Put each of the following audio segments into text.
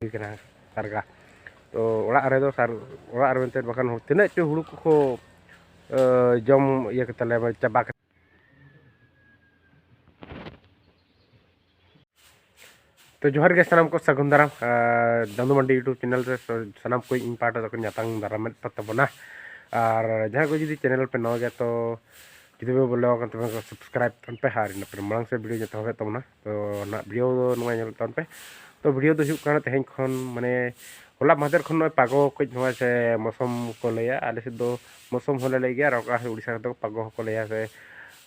kena harga to orak redo sar orak rente bahkan tina cu hulu ko jom iya kita le coba तो जोहर के सनाम को सगुन दाराम दंदू मंडी YouTube channel रे सनाम को इन पाटा तक न्यातांग दाराम तबना और जहाँ को जुदी चैनल पे नवा गया तो जुदी पे बोले होगा तो सब्सक्राइब तन पे हार इन पे मांग से वीडियो जता होगा तबना तो ना वीडियो नवा चैनल तन पे तो वीडियो तो हुक काना तेहें खन माने होला मादर खन पागो को नवा से मौसम को लेया आले से दो मौसम होले ले गया रका से उड़ीसा तो पागो को लेया से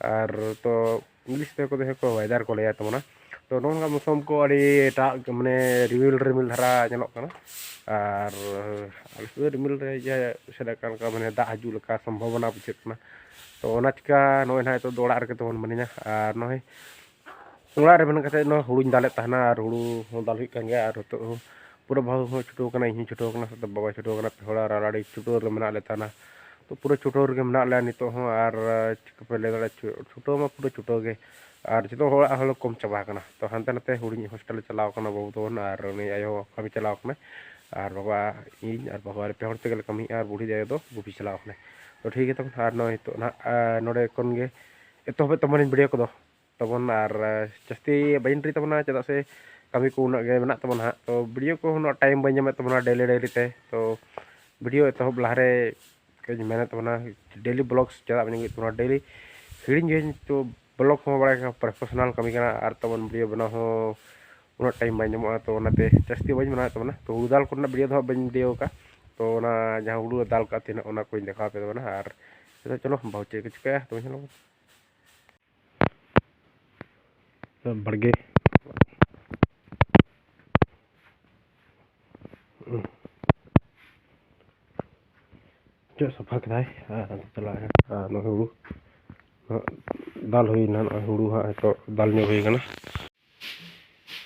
और तो इंग्लिश पे को देखे को वेदर को लेया तबना तो नोंगा मौसम को अड़ी एटा माने रिमिल रिमिल धारा ñelok kana ar alse रिमिल रे जे सेदाkan का माने दा हजू लका संभावना बुझे kana तो ओना चिका नोय ना तो दोड़ा रे तो मानिना आर नोय ओड़ा रे बन कते नो हुड़ुñ दाले तहना आर हुड़ु हो दाल हुई कान गया आर तो पूरा भाव हो छुटो kana इन छुटो kana सब बाबा छुटो kana पेहड़ा राड़ी छुटो रे मना ले ताना तो पूरा छुटो रे मना ले नितो हो आर चिका पे ले दाले छुटो मा पूरा छुटो गे और जो हल कम चाबा तो हानते नाते हुड़ी हॉस्टल चलाव बाबू तवन और आयो कमी चलाव और बाबा इन और बाबा पे हर तेल कमी और बुढ़ी जाए तो गुपी चलाव तो ठीक है तब और नई तो नोड़े खन गे एतहबे तबन वीडियो को तबन और जास्ती बन री तबना चेदा से कमी को उना गे मेना तबन तो वीडियो को उना टाइम बन जमे तबना डेली डेली ते तो वीडियो एतहब लहारे मेने तबना डेली ब्लॉग्स चेदा बन तबना डेली हिड़ी तो ब्लॉग हो बड़ा प्रोफेशनल कमी करना और तबन वीडियो बना हो उना टाइम बन जमा तो नाते जास्ती बन बना तबना तो हुड़ू दाल को वीडियो दो बन वीडियो का तो ना जहाँ हुड़ू दाल का तीन ओना को देखा पे तबना और चलो बहुत चेक चिका तो चलो बड़गे जो सफा कदाय चला है नो हुड़ू दाल हुई ना हुड़ू हाँ तो दाल ने हुई ना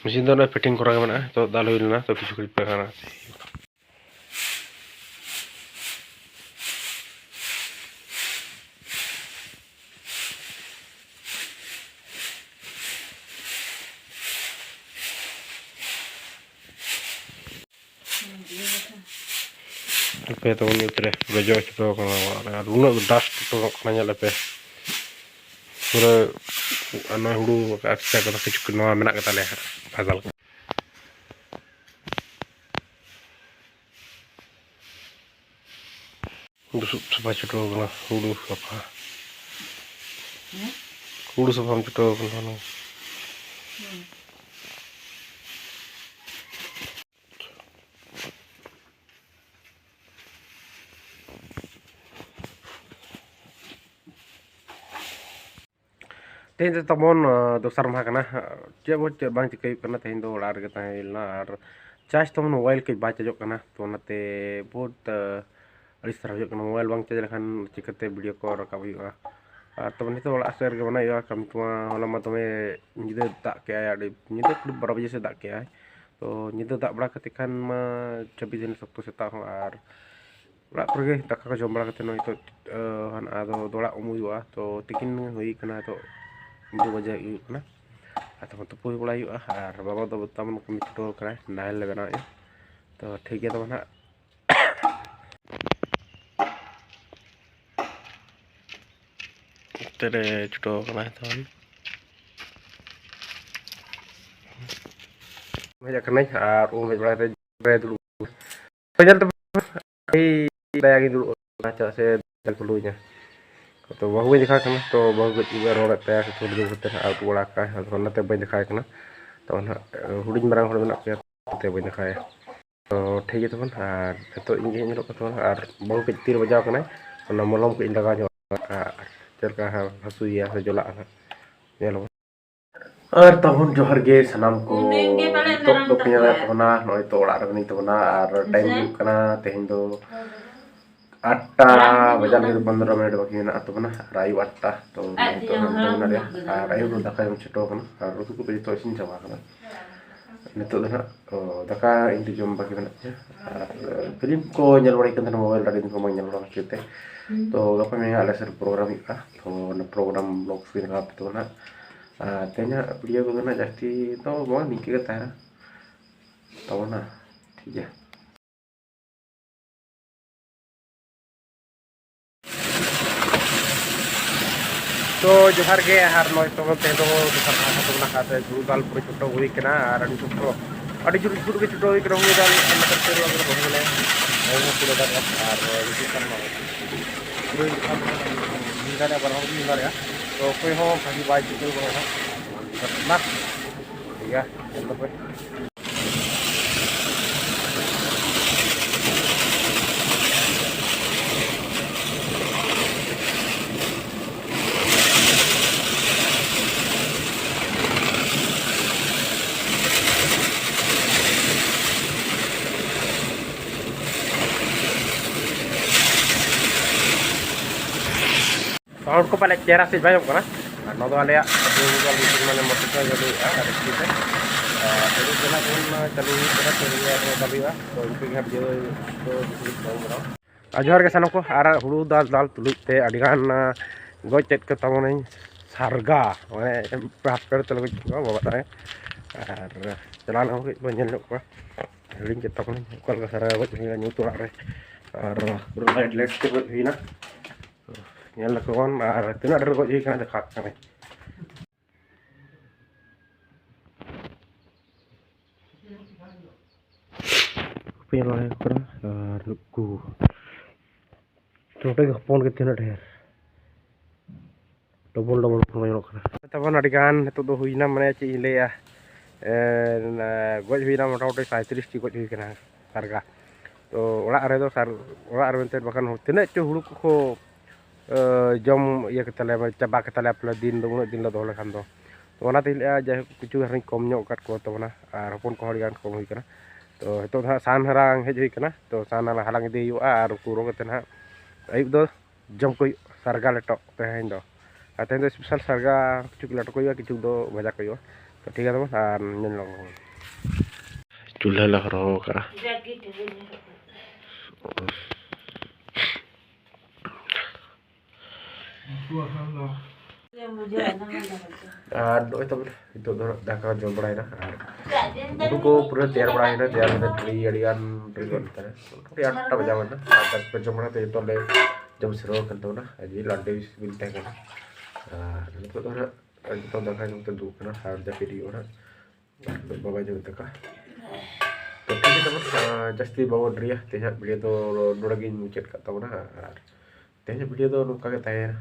मशीन दो ना फिटिंग करा मना तो दाल हुई ना तो किसी कुछ पे खाना पे तो उन्हीं उतरे गजो तो करना लूना डस्ट तो करना लेपे पूरा अना हुड़ू अच्छा कदा किछु नवा मेना कता ले फसल दुसुप सफा छुटो गना हुड़ू सफा हम छुटो गना तेज तबन दोसर मा कना चेब बांग चिकई कना तेज दो ओड़ा रे ताइलना और चार्ज तबन मोबाइल के बाच जो कना तो नाते बहुत अड़िस तरह हो मोबाइल बांग चार्ज लखान चिकते वीडियो को रकाब हुआ और तब नितो ओड़ा सेर के बना हुआ कम तो होला मा तमे निदे दाग के आया निदे 12 बजे से दाग के आया तो निदे दाग बड़ा कते खान मा 26 दिन सप्तो सेता हो और ओड़ा पर गे दाका को जम बड़ा कते नई तो हान आदो दोड़ा उमुआ तो तिकिन हुई कना तो 2 बजे ना atau untuk puy bula yuk bawa to taman kami tutor kena nail le bana तो ठीक है तो ना तेरे छुटो कना तो मैं करना और वो मैं बड़ा रे dulu banyak tuh bayangin dulu baca saya dulu nya तो बहु बन देखा तो बहु juga रोड पे तो दो होते हैं आउट बड़ा का है तो नते बन देखा ना तो ना हुडिंग मरांग हड़ मेना पे ते बन देखा तो ठीक है तबन और तो इंगेᱧᱮᱞᱚᱜ ᱠᱟᱱᱟ और बहु के 3 बजाव कना और मलम को लगा जो चलका हसुया से जोला ñelo और तबन जोहर गे सनाम को तो पिया तबना नय तो ओड़ा रे तबना और टाइम कना तेहन दो 8 बजा लगे 15 मिनट बाकी मेना तबना रायु 8 तो रायु दाका छुटो कना और रुतु को तो इसिन चाबा कना नितो दना दाका इंటి जम बाकी मेना फिल्म को ñel बड़े कन मोबाइल दाड़ी को मैं ñel बड़ा केते तो गपा में आले सर प्रोग्राम का तो न प्रोग्राम ब्लॉग फिर का तो ना तेना वीडियो को ना जास्ती तो बहुत निके का तारा तो ना Ya. तो जोहार के हार नय तो तेदो दोसर भाषा तो ना खाते गुरु दाल पूरे छोटो हुई के ना और अड़ी जुड़ जुड़ के छोटो हुई के हुई दाल मतलब तेरो अगर हो गले वो पूरे दाल और इसी कारण पूरे निगारे पर हम निगारे तो कोई हो भागी बाई जो हो ना ठीक है मतलब साउंड को पहले चेहरा से भाई होगा ना नौ वाले मैंने मोटरसाइकिल चलू चला चलू कभी तो इनको जोहर के सानम को और हुड़ू दाल दाल तुलुते अड़ीगान गज चेक के तमने सारगा मैं पेड़ तल बाबा और चलाना बन हिड़ी के तमने का सारा गज ᱧᱩᱛ ᱚᱲᱟᱜ ᱨᱮ और लाइट लाइट के गज हुईना ñel ko won ar tina der goj kana dekat kami pengen kora ar ku छोटे फोन के tina ढेर double double phone ñok kana tabon adi gan nitu do huina mane ci leya goj huina motamuti 37 ti goj hui kana harga to ᱚᱲᱟᱜ ᱨᱮ ᱫᱚ ᱥᱟᱨ ᱚᱲᱟᱜ ᱨᱮ ᱢᱮᱱᱛᱮ ᱵᱟᱠᱷᱟᱱ ᱛᱤᱱᱟᱹᱜ ᱪᱚ ᱦᱩᱲᱩ ᱠᱚ जम ये कतले चाबा कतले अपना दिन दो उन दिन दो लेखान दो तो ओना ते जाय किछु हरनी कम ᱧᱚᱜ ᱠᱟᱫ ᱠᱚ ᱛᱟᱵᱚᱱᱟ ᱟᱨ ᱦᱚᱯᱚᱱ ᱠᱚ ᱦᱚᱲ ᱜᱟᱱ ᱠᱚᱢ ᱦᱩᱭ ᱠᱟᱱᱟ तो हितो ᱫᱚ सान हरांग ᱦᱮᱡ ᱦᱩᱭ ᱠᱟᱱᱟ तो सान हालांग इदी हुआ और कुरो कते ना आयुब दो जम को सरगा लेटो तेहेन दो तेहेन दो स्पेशल सरगा किछु लेटो को किछु दो भजा को तो ठीक है तब और ñen लो चूल्हा ला रो का itu dapat jual berapa itu ko pura tiar berapa tiar ada triadian ribuan tadi tiar apa zaman na ada percuma itu itu le jam seru kan tuh na jadi lande bintang kan itu tuh itu dah kan untuk dua kan ada video na bawa jauh tak tapi kita just bawa dia tiap video tuh dua lagi muncul kat tahu na tiap video tuh nuka kita ya